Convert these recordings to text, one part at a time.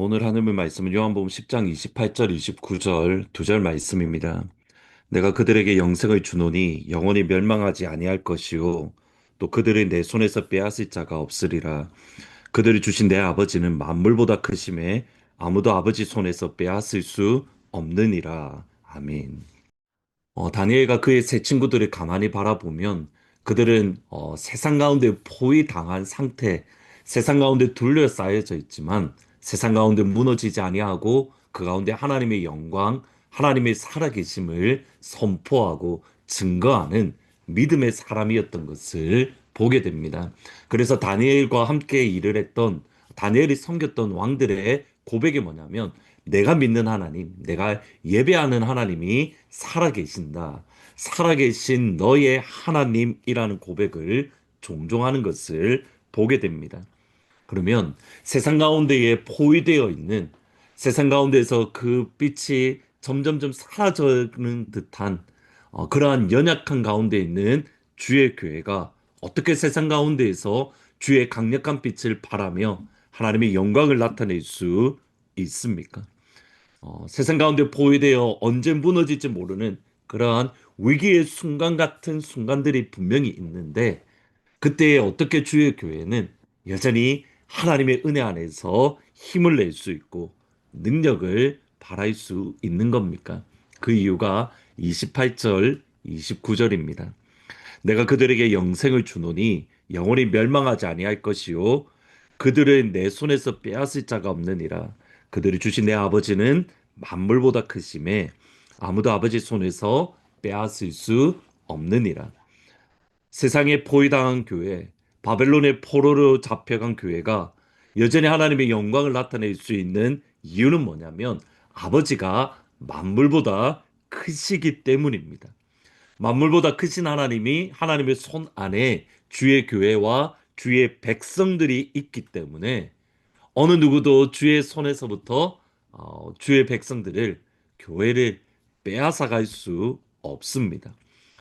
오늘 하나님의 말씀은 요한복음 10장 28절, 29절 두 절 말씀입니다. 내가 그들에게 영생을 주노니 영원히 멸망하지 아니할 것이요 또 그들이 내 손에서 빼앗을 자가 없으리라. 그들이 주신 내 아버지는 만물보다 크심에 아무도 아버지 손에서 빼앗을 수 없느니라. 아멘. 다니엘과 그의 세 친구들을 가만히 바라보면 그들은 세상 가운데 포위당한 상태, 세상 가운데 둘러싸여져 있지만 세상 가운데 무너지지 아니하고 그 가운데 하나님의 영광, 하나님의 살아계심을 선포하고 증거하는 믿음의 사람이었던 것을 보게 됩니다. 그래서 다니엘과 함께 일을 했던 다니엘이 섬겼던 왕들의 고백이 뭐냐면 내가 믿는 하나님, 내가 예배하는 하나님이 살아계신다. 살아계신 너의 하나님이라는 고백을 종종 하는 것을 보게 됩니다. 그러면 세상 가운데에 포위되어 있는 세상 가운데서 그 빛이 점점점 사라져는 듯한 그러한 연약한 가운데 있는 주의 교회가 어떻게 세상 가운데에서 주의 강력한 빛을 발하며 하나님의 영광을 나타낼 수 있습니까? 세상 가운데 포위되어 언제 무너질지 모르는 그러한 위기의 순간 같은 순간들이 분명히 있는데 그때에 어떻게 주의 교회는 여전히 하나님의 은혜 안에서 힘을 낼 수 있고 능력을 발할 수 있는 겁니까? 그 이유가 28절, 29절입니다. 내가 그들에게 영생을 주노니 영원히 멸망하지 아니할 것이요 그들을 내 손에서 빼앗을 자가 없느니라. 그들이 주신 내 아버지는 만물보다 크심에 아무도 아버지 손에서 빼앗을 수 없느니라. 세상에 포위당한 교회, 바벨론의 포로로 잡혀간 교회가 여전히 하나님의 영광을 나타낼 수 있는 이유는 뭐냐면 아버지가 만물보다 크시기 때문입니다. 만물보다 크신 하나님이 하나님의 손 안에 주의 교회와 주의 백성들이 있기 때문에 어느 누구도 주의 손에서부터 주의 백성들을 교회를 빼앗아 갈 수 없습니다.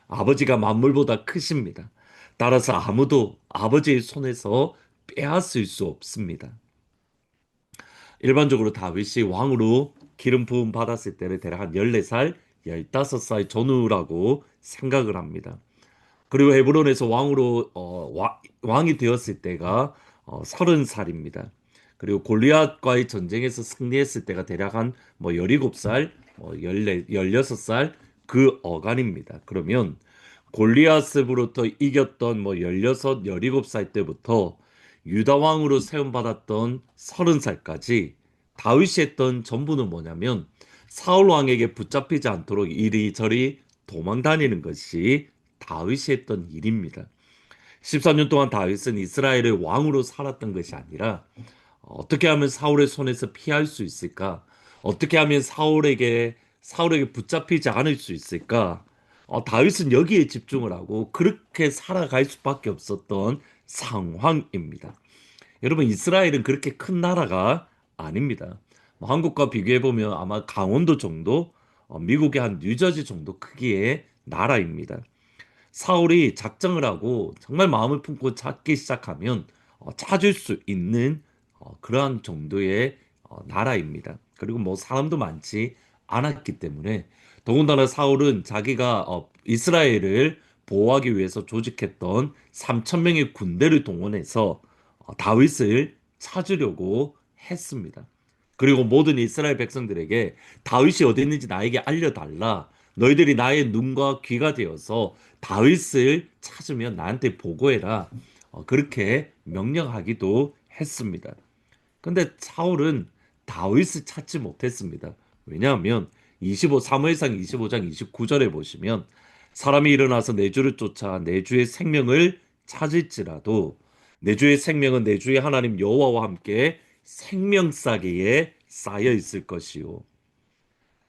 아버지가 만물보다 크십니다. 따라서 아무도 아버지의 손에서 빼앗을 수 없습니다. 일반적으로 다윗이 왕으로 기름 부음 받았을 때를 대략 한 14살, 15살 전후라고 생각을 합니다. 그리고 헤브론에서 왕으로 왕이 되었을 때가 30살입니다. 그리고 골리앗과의 전쟁에서 승리했을 때가 대략 한뭐 17살, 뭐 14, 16살 그 어간입니다. 그러면 골리앗으로부터 이겼던 뭐 16, 17살 때부터 유다 왕으로 세움 받았던 30살까지 다윗이 했던 전부는 뭐냐면 사울 왕에게 붙잡히지 않도록 이리저리 도망 다니는 것이 다윗이 했던 일입니다. 13년 동안 다윗은 이스라엘의 왕으로 살았던 것이 아니라 어떻게 하면 사울의 손에서 피할 수 있을까? 어떻게 하면 사울에게 붙잡히지 않을 수 있을까? 다윗은 여기에 집중을 하고 그렇게 살아갈 수밖에 없었던 상황입니다. 여러분 이스라엘은 그렇게 큰 나라가 아닙니다. 뭐 한국과 비교해 보면 아마 강원도 정도, 미국의 한 뉴저지 정도 크기의 나라입니다. 사울이 작정을 하고 정말 마음을 품고 찾기 시작하면 찾을 수 있는 그러한 정도의 나라입니다. 그리고 뭐 사람도 많지 않았기 때문에 더군다나 사울은 자기가 이스라엘을 보호하기 위해서 조직했던 3천 명의 군대를 동원해서 다윗을 찾으려고 했습니다. 그리고 모든 이스라엘 백성들에게 다윗이 어디 있는지 나에게 알려달라. 너희들이 나의 눈과 귀가 되어서 다윗을 찾으면 나한테 보고해라. 그렇게 명령하기도 했습니다. 근데 사울은 다윗을 찾지 못했습니다. 왜냐하면 사무엘상 25장 29절에 보시면 사람이 일어나서 내 주를 쫓아 내 주의 생명을 찾을지라도 내 주의 생명은 내 주의 하나님 여호와와 함께 생명싸개에 쌓여 있을 것이요.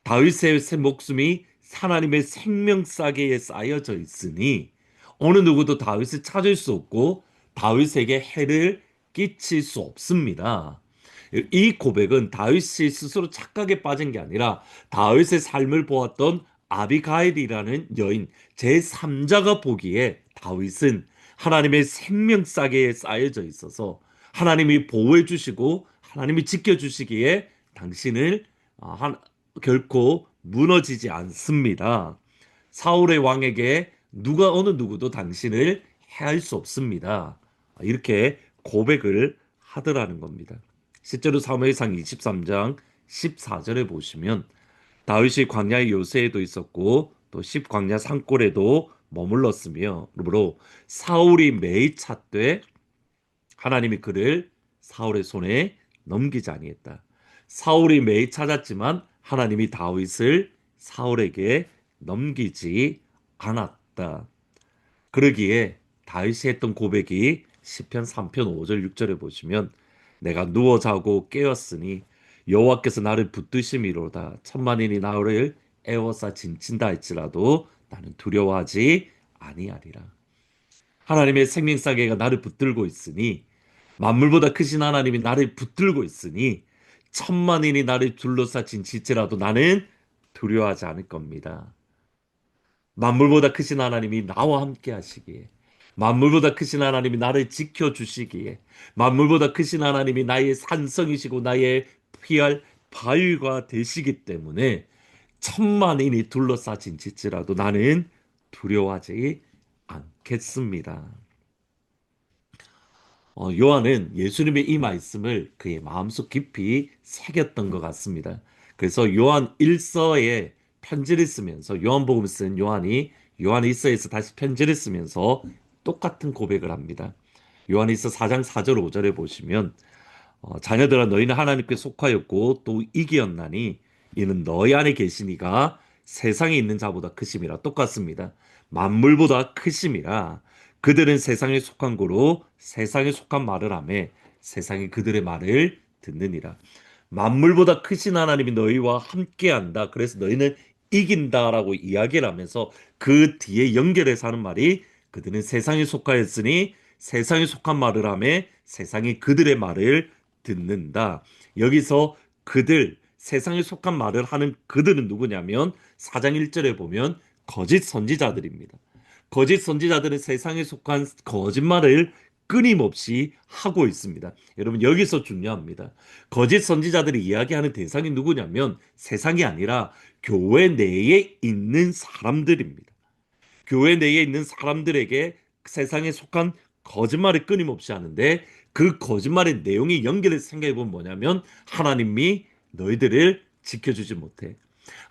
다윗의 새 목숨이 하나님의 생명싸개에 쌓여져 있으니 어느 누구도 다윗을 찾을 수 없고 다윗에게 해를 끼칠 수 없습니다. 이 고백은 다윗이 스스로 착각에 빠진 게 아니라 다윗의 삶을 보았던 아비가일이라는 여인 제3자가 보기에 다윗은 하나님의 생명싸개에 쌓여져 있어서 하나님이 보호해 주시고 하나님이 지켜 주시기에 당신을 결코 무너지지 않습니다. 사울의 왕에게 누가 어느 누구도 당신을 해할 수 없습니다. 이렇게 고백을 하더라는 겁니다. 실제로 사무엘상 23장 14절에 보시면 다윗이 광야의 요새에도 있었고 또 십광야 산골에도 머물렀으며 그러므로 사울이 매일 찾되 하나님이 그를 사울의 손에 넘기지 아니했다. 사울이 매일 찾았지만 하나님이 다윗을 사울에게 넘기지 않았다. 그러기에 다윗이 했던 고백이 시편 3편 5절 6절에 보시면 내가 누워 자고 깨었으니 여호와께서 나를 붙드심이로다 천만인이 나를 애워싸 진친다 할지라도 나는 두려워하지 아니하리라. 하나님의 생명사계가 나를 붙들고 있으니 만물보다 크신 하나님이 나를 붙들고 있으니 천만인이 나를 둘러싸진 지체라도 나는 두려워하지 않을 겁니다. 만물보다 크신 하나님이 나와 함께 하시기에 만물보다 크신 하나님이 나를 지켜주시기에 만물보다 크신 하나님이 나의 산성이시고 나의 피할 바위가 되시기 때문에 천만인이 둘러싸진 지체라도 나는 두려워하지 않겠습니다. 요한은 예수님의 이 말씀을 그의 마음속 깊이 새겼던 것 같습니다. 그래서 요한 1서에 편지를 쓰면서 요한복음 쓴 요한 1서에서 다시 편지를 쓰면서 똑같은 고백을 합니다. 요한 1서 4장 4절 5절에 보시면 자녀들아 너희는 하나님께 속하였고 또 이기었나니 이는 너희 안에 계시니가 세상에 있는 자보다 크심이라 똑같습니다. 만물보다 크심이라 그들은 세상에 속한 고로 세상에 속한 말을 하며 세상이 그들의 말을 듣느니라. 만물보다 크신 하나님이 너희와 함께한다. 그래서 너희는 이긴다라고 이야기를 하면서 그 뒤에 연결해서 하는 말이 그들은 세상에 속하였으니 세상에 속한 말을 하며 세상이 그들의 말을 듣는다. 여기서 그들, 세상에 속한 말을 하는 그들은 누구냐면 4장 1절에 보면 거짓 선지자들입니다. 거짓 선지자들은 세상에 속한 거짓말을 끊임없이 하고 있습니다. 여러분 여기서 중요합니다. 거짓 선지자들이 이야기하는 대상이 누구냐면 세상이 아니라 교회 내에 있는 사람들입니다. 교회 내에 있는 사람들에게 세상에 속한 거짓말을 끊임없이 하는데 그 거짓말의 내용이 연결해서 생각해 보면 뭐냐면 하나님이 너희들을 지켜주지 못해.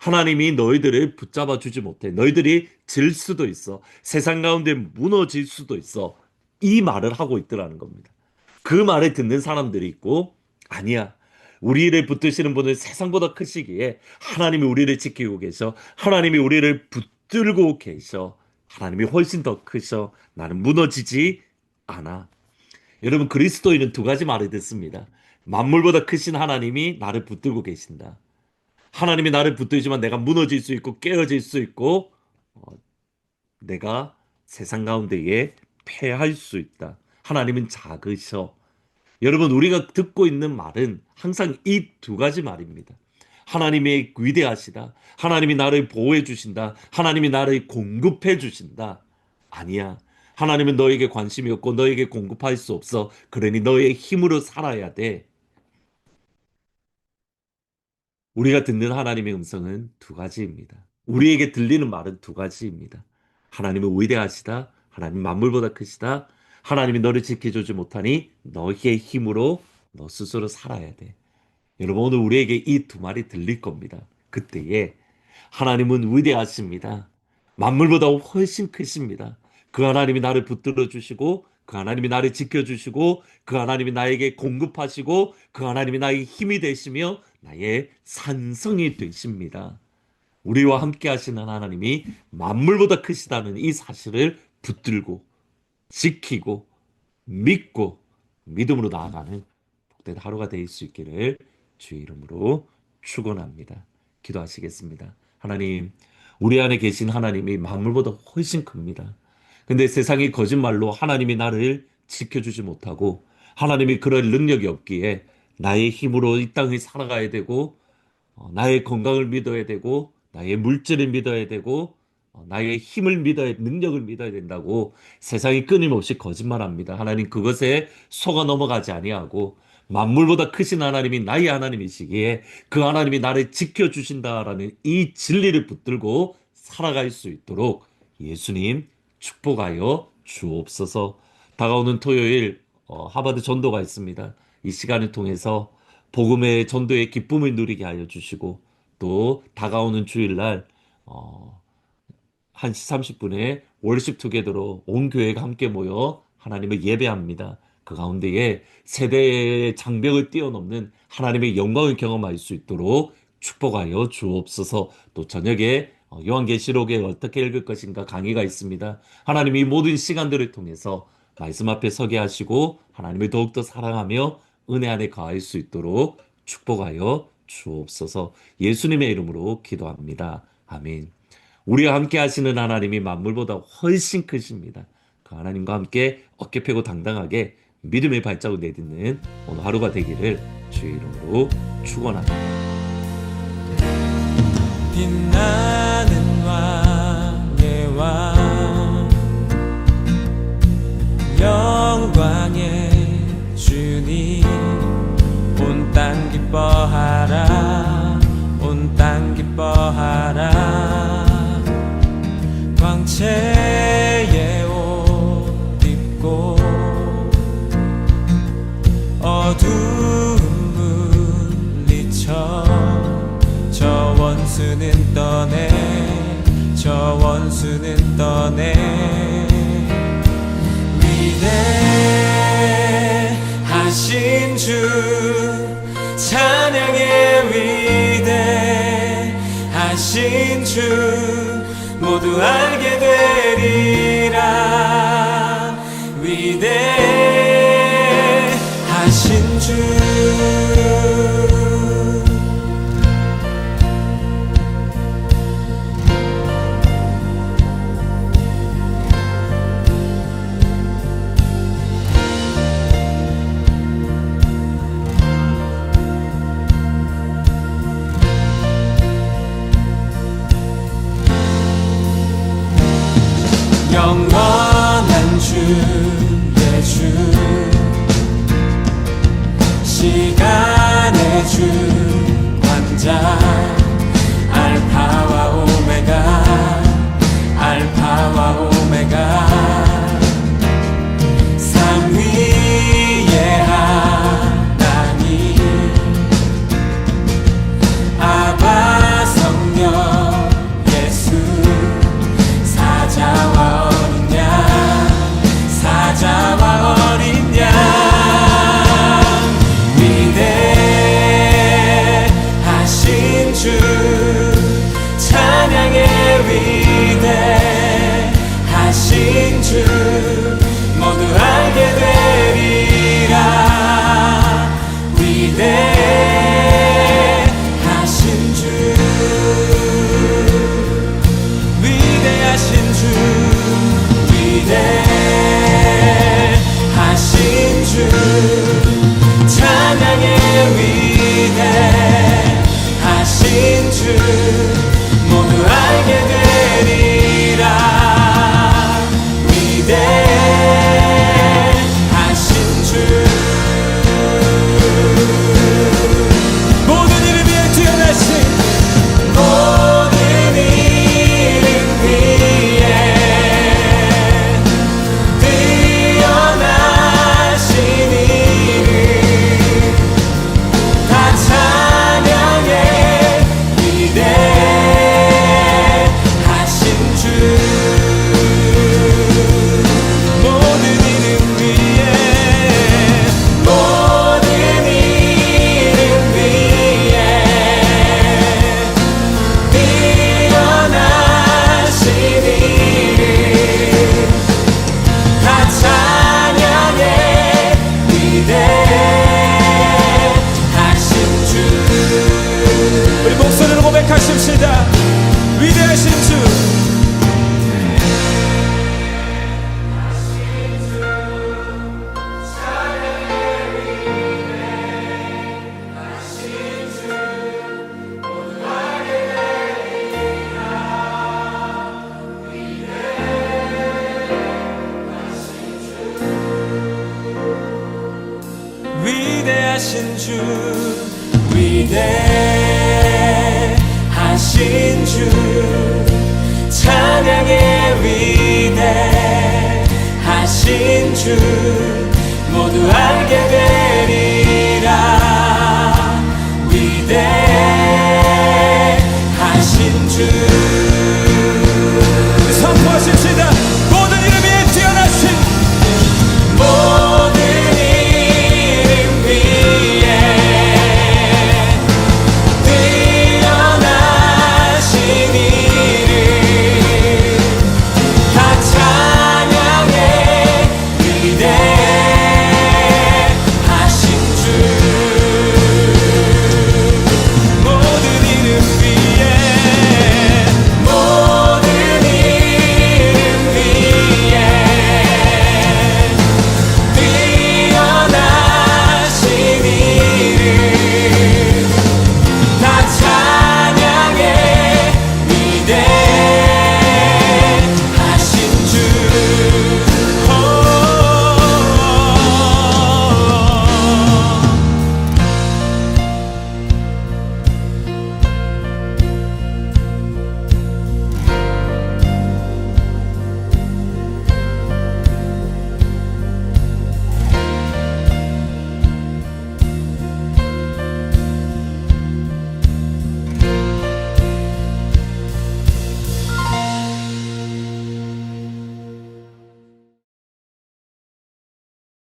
하나님이 너희들을 붙잡아 주지 못해. 너희들이 질 수도 있어. 세상 가운데 무너질 수도 있어. 이 말을 하고 있더라는 겁니다. 그 말을 듣는 사람들이 있고 아니야. 우리를 붙드시는 분은 세상보다 크시기에 하나님이 우리를 지키고 계셔. 하나님이 우리를 붙들고 계셔. 하나님이 훨씬 더 크셔. 나는 무너지지 않아. 여러분 그리스도인은 두 가지 말을 듣습니다. 만물보다 크신 하나님이 나를 붙들고 계신다. 하나님이 나를 붙들지만 내가 무너질 수 있고 깨어질 수 있고 내가 세상 가운데에 패할 수 있다. 하나님은 작으셔. 여러분, 우리가 듣고 있는 말은 항상 이 두 가지 말입니다. 하나님이 위대하시다. 하나님이 나를 보호해 주신다. 하나님이 나를 공급해 주신다. 아니야. 하나님은 너에게 관심이 없고 너에게 공급할 수 없어. 그러니 너의 힘으로 살아야 돼. 우리가 듣는 하나님의 음성은 두 가지입니다. 우리에게 들리는 말은 두 가지입니다. 하나님은 위대하시다. 하나님 만물보다 크시다. 하나님이 너를 지켜주지 못하니 너의 힘으로 너 스스로 살아야 돼. 여러분 오늘 우리에게 이 두 말이 들릴 겁니다. 그때에 하나님은 위대하십니다. 만물보다 훨씬 크십니다. 그 하나님이 나를 붙들어 주시고 그 하나님이 나를 지켜 주시고 그 하나님이 나에게 공급하시고 그 하나님이 나의 힘이 되시며 나의 산성이 되십니다. 우리와 함께 하시는 하나님이 만물보다 크시다는 이 사실을 붙들고 지키고 믿고 믿음으로 나아가는 복된 하루가 될 수 있기를 주의 이름으로 축원합니다. 기도하시겠습니다. 하나님, 우리 안에 계신 하나님이 만물보다 훨씬 큽니다. 근데 세상이 거짓말로 하나님이 나를 지켜주지 못하고 하나님이 그럴 능력이 없기에 나의 힘으로 이 땅을 살아가야 되고 나의 건강을 믿어야 되고 나의 물질을 믿어야 되고 나의 힘을 믿어야 능력을 믿어야 된다고 세상이 끊임없이 거짓말합니다. 하나님 그것에 속아 넘어가지 아니하고 만물보다 크신 하나님이 나의 하나님이시기에 그 하나님이 나를 지켜주신다라는 이 진리를 붙들고 살아갈 수 있도록 예수님 축복하여 주옵소서. 다가오는 토요일 하버드 전도가 있습니다. 이 시간을 통해서 복음의 전도의 기쁨을 누리게 하여 주시고 또 다가오는 주일날 1시 30분에 월십 투게더로 온 교회가 함께 모여 하나님을 예배합니다. 그 가운데에 세대의 장벽을 뛰어넘는 하나님의 영광을 경험할 수 있도록 축복하여 주옵소서. 또 저녁에 요한계시록에 어떻게 읽을 것인가 강의가 있습니다. 하나님이 이 모든 시간들을 통해서 말씀 앞에 서게 하시고 하나님을 더욱더 사랑하며 은혜 안에 거할 수 있도록 축복하여 주옵소서. 예수님의 이름으로 기도합니다. 아멘. 우리와 함께 하시는 하나님이 만물보다 훨씬 크십니다. 그 하나님과 함께 어깨 펴고 당당하게 믿음의 발자국 내딛는 오늘 하루가 되기를 주의 이름으로 축원합니다. 빛나는 왕의 왕 영광의 주님 온 땅 기뻐하라 온 땅 기뻐하라 광채의 옷 입고 어두운 물리쳐 저 원수는 떠내 저 원수는 떠내 위대하신 주 찬양의 위대하신 주 모두 알게 되리라 위대하신 주 영원한 주의 주 시간의 주 왕자 알파와 오메가 알파와 오메가 삼위의 하나님 아바 성령 예수 사자와 어린 양 위대 위대하신 주 위대하신 주 위대하신 주 찬양의 위대하신 주 모두 알게 되리라 위대하신 주